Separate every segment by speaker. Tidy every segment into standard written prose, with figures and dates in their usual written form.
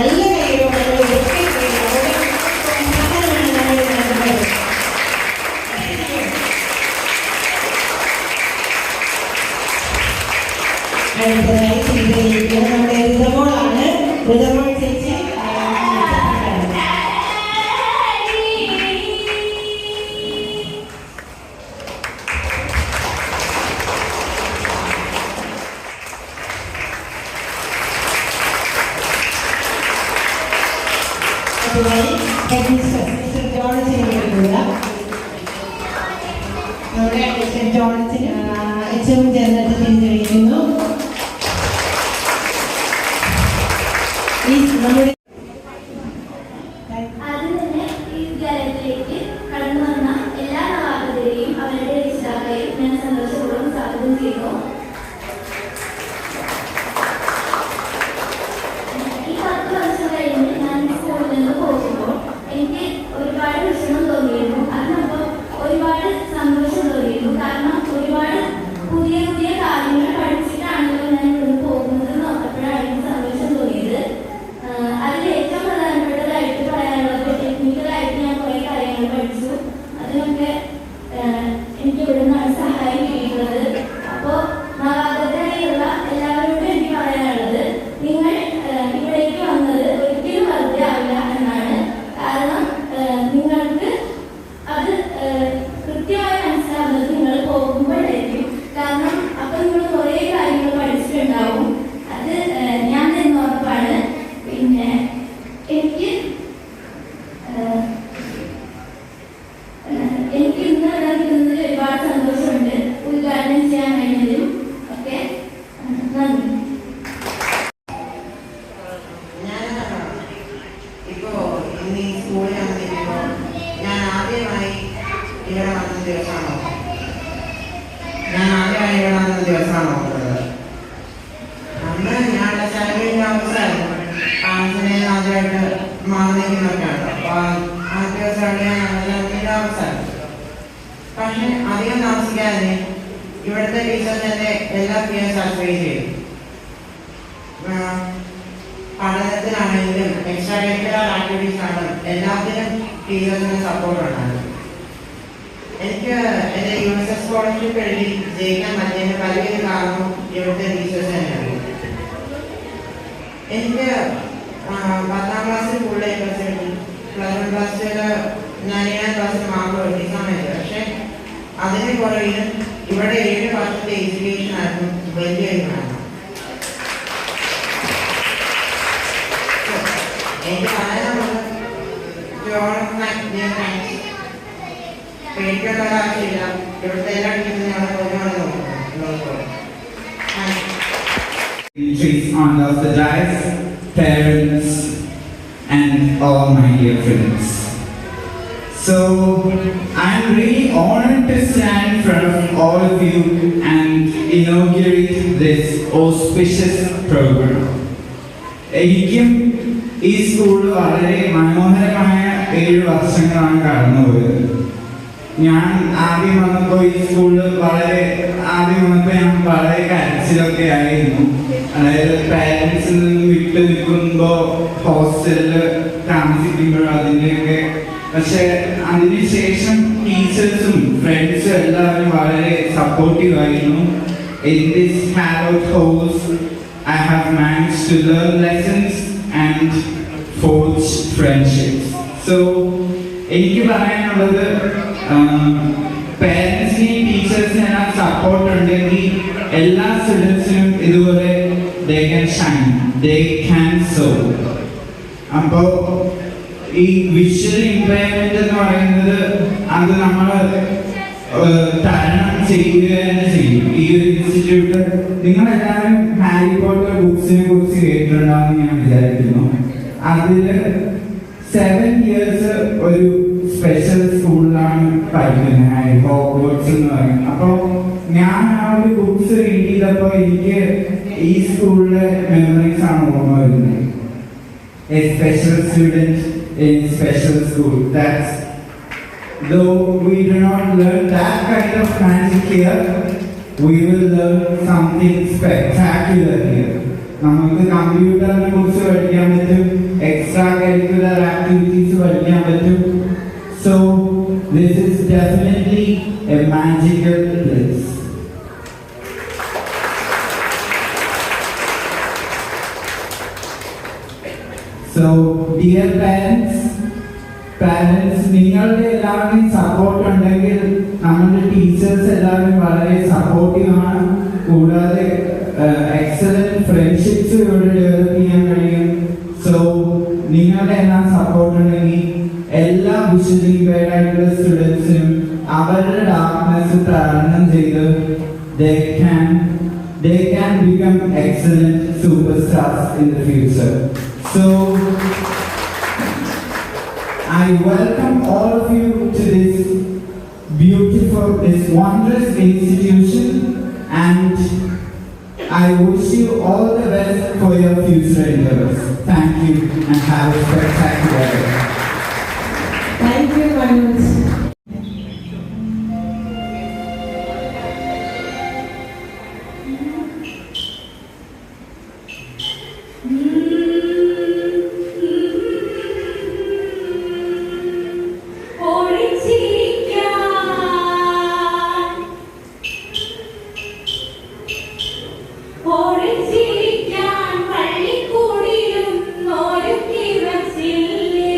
Speaker 1: നല്ല കൈയോടെ അടുത്തതായി ചെയ്തിരിക്കുന്നത് നമ്മുടെ ഋതമോളാണ്. ഋതമോൾ ചേച്ചി നമ്മുടെ ജോൺസിന് എച്ച്.എം. ജനറൽ തിരിച്ചറിയിക്കുന്നു. നമ്മുടെ
Speaker 2: ആദ്യം തന്നെ ഈ വിദ്യാലയത്തിലേക്ക് കടന്നു വന്ന എല്ലാ നവാഗതരെയും അവരുടെ രക്ഷിതാക്കളെയും ഞാൻ സന്തോഷപൂർവ്വം സ്വാഗതം ചെയ്യുന്നു. ഈ 10 വർഷം കഴിഞ്ഞ് ഞാൻ സ്കൂളിൽ നിന്ന് പോകുമ്പോൾ എനിക്ക് ഒരുപാട് വിഷമം തോന്നിയിരുന്നു. അതിനൊപ്പം ഒരുപാട് സന്തോഷം തോന്നിയിരുന്നു. കാരണം ഒരുപാട് പുതിയ പുതിയ കാര്യങ്ങൾ പഠിച്ചിട്ടാണല്ലോ ഞാൻ ഇവിടുന്ന് പോകുന്നത് നോക്കപ്പോഴാണ് എനിക്ക് സന്തോഷം തോന്നിയത്. അതിൽ ഏറ്റവും പ്രധാനപ്പെട്ടതായിട്ട് പറയാനുള്ളത് ടെക്നിക്കലായിട്ട് ഞാൻ കുറേ കാര്യങ്ങൾ പഠിച്ചു. അതിനൊക്കെ എനിക്ക് ഇവിടെ നിന്നാണ് സഹായം കിട്ടിയിട്ടുള്ളത്. അപ്പോൾ നവാഗതരായുള്ള എല്ലാവരോടും എനിക്ക് പറയാനുള്ളത്, നിങ്ങൾ ഇവിടേക്ക് വന്നത് ഒരിക്കലും വെറുതെ ആവില്ല എന്നാണ്. കാരണം നിങ്ങൾക്ക് അത് കൃത്യമായി മനസ്സിലാവുന്നത് നിങ്ങൾ പോകുമ്പോഴായിരിക്കും. കാരണം അപ്പം നിങ്ങൾ കുറേ കാര്യങ്ങൾ പഠിച്ചിട്ടുണ്ടാവും. അത് ഞാൻ തന്നെ ഉറപ്പാണ്. പിന്നെ എനിക്ക് ഇന്ന് ഇവിടെ നിൽക്കുന്നതിൽ ഒരുപാട് സന്തോഷമുണ്ട്. ഉദ്ഘാടനം ചെയ്യാൻ കഴിഞ്ഞതിലും ഒക്കെ നന്ദി.
Speaker 3: ഇപ്പോ ഇന്ന് ഈ സ്കൂളിൽ വന്നിരിക്കുമ്പോൾ ഞാൻ ആദ്യമായി ഇവിടെ വന്ന ദിവസമാണോ ഓർക്കുന്നത്. അന്ന് ഞാനുള്ള ചലവിൻ്റെ അവസരമായിരുന്നു. ആദ്യമായിട്ട് മാറുന്നതിനൊക്കെയാണ്. അപ്പോൾ ആ ദിവസമാണ് ചലവിൻ്റെ അവസരം. പക്ഷെ അധികം താമസിക്കാതെ ഇവിടുത്തെ ടീച്ചേഴ്സ് തന്നെ എല്ലാ ഫീസും സർവേ ചെയ്തു. പഠനത്തിലാണെങ്കിലും എക്സ്ട്രാ കരിക്കുലർ ആക്ടിവിറ്റീസ് ആണെങ്കിലും എല്ലാത്തിനും ടീച്ചേഴ്സിന് സപ്പോർട്ട് ഉണ്ടായിരുന്നു. എനിക്ക് എൻ്റെ USS സ്കോളർഷിപ്പ് എഴുതി ജയിക്കാൻ പറ്റിയതിന് വലിയൊരു കാരണം ഇവിടുത്തെ ടീച്ചേഴ്സ് തന്നെയാണ്. എനിക്ക് 10ാം ക്ലാസ്സിൽ ഫുൾ A+ കിട്ടി. +1 + 2 99% മാർക്ക് കിട്ടി സമയത്ത്. പക്ഷെ അതിന് പുറകിലും ഇവിടെ 7 വർഷത്തെ എഡ്യൂക്കേഷൻ ആയിരുന്നു വലിയൊരു കാരണം. എനിക്ക് പറയാനുള്ളത് പേടിക്കേണ്ട ആവശ്യമില്ല. ഇവിടുത്തെ എല്ലാ ടീച്ചറും ഞങ്ങളെ ഒരുപാട് നോക്കും.
Speaker 4: On the dais, parents, and all my dear friends. So, I'm really honored to stand in front of all of you and inaugurate this auspicious program. എനിക്കും ഈ സ്കൂൾ വളരെ മനോഹരമായ 7 വർഷങ്ങളാണ് കടന്നുപോയത്. ഞാൻ ആദ്യം വന്നപ്പോൾ ഈ സ്കൂളിൽ ഞാൻ വളരെ കരച്ചിലൊക്കെ ആയിരുന്നു. അതായത് പാരൻസിൽ നിന്ന് വിട്ടു നിൽക്കുമ്പോൾ ഹോസ്റ്റലിൽ താമസിക്കുമ്പോൾ അതിൻ്റെയൊക്കെ. പക്ഷെ അതിനുശേഷം ടീച്ചേഴ്സും ഫ്രണ്ട്സും എല്ലാവരും വളരെ സപ്പോർട്ടീവ് ആയിരുന്നു. In this hallowed house, I have managed to learn lessons and forge friendships. So, എനിക്ക് പറയാനുള്ളത് പാരൻസിനെയും ടീച്ചേഴ്സിനെല്ലാം സപ്പോർട്ട് ഉണ്ടെങ്കിൽ എല്ലാ സ്റ്റുഡൻസിനും ഇതുപോലെ they can shine, they can soar. അപ്പോൾ ഈ വിഷ്വൽ ഇമ്പയർമെന്റ് എന്ന് പറയുന്നത് അത് നമ്മൾ തരണം ചെയ്യുക തന്നെ ചെയ്യും. ഈ ഒരു ഇൻസ്റ്റിറ്റ്യൂട്ട് നിങ്ങളെല്ലാവരും ഹാരി പോട്ടർ ബുക്സിനെ കുറിച്ച് കേട്ടിട്ടുണ്ടാവുമെന്ന് ഞാൻ വിചാരിക്കുന്നു. അതില് 7 years ഒരു സ്പെഷ്യൽ സ്കൂളിലാണ് പഠിക്കുന്നത്, ഹോഗ്വാർട്സ് എന്ന് പറയും. അപ്പോൾ ഞാൻ ആ ഒരു ബുക്സ് റീഡ് ചെയ്തപ്പോൾ എനിക്ക് ഈ സ്കൂളിലെ മെമ്മറീസ് ആണ് ഓർമ്മ വരുന്നത്. A special student in special school. That's though we do not learn that kind of magic here, we will learn something spectacular here. നമുക്ക് കമ്പ്യൂട്ടറിനെ കുറിച്ച് പഠിക്കാൻ പറ്റും, extracurricular activities പഠിക്കാൻ പറ്റും. So this is definitely a magical place. So dear parents, നിങ്ങളുടെ എല്ലാവരുടെയും support ഉണ്ടെങ്കിൽ നമ്മുടെ ടീച്ചേഴ്സ് എല്ലാവരും വളരെ സപ്പോർട്ടീവ് ആണ്. കൂടാതെ എക്സലന്റ് ഫ്രണ്ട്ഷിപ്സ് ഇവിടെ ഡെവലപ്പ് ചെയ്യാൻ കഴിയും. സോ നിങ്ങളുടെ എല്ലാം സപ്പോർട്ട് ഉണ്ടെങ്കിൽ എല്ലാ വിഷ്വലി ഇംപയർഡ് ആയിട്ടുള്ള സ്റ്റുഡൻസിനും അവരുടെ ഡാർക്ക്നെസ് തരണം ചെയ്ത് they can become excellent superstars in the future. So I welcome all of you to this wondrous institution, and I wish you all the best for your future endeavors. Thank you and have a spectacular day.
Speaker 1: Thank you, Manoj.
Speaker 2: ഓടിച്ചിരിക്കാൻ പള്ളിക്കൂടിലും നോരുക്കി വച്ചില്ലേ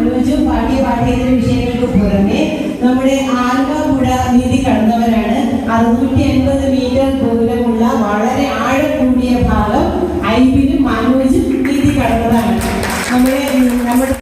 Speaker 1: മനോജും പാഠ്യേതര വിഷയങ്ങൾക്ക് പുറമെ നമ്മുടെ ആൽമപ്പുഴ നീതി കടന്നവരാണ്. 650 metre ദൂരമുള്ള വളരെ ആഴം കൂടിയ ഭാഗം ഐബിനും മനോജും നീതി കടന്നതാണ്. നമ്മുടെ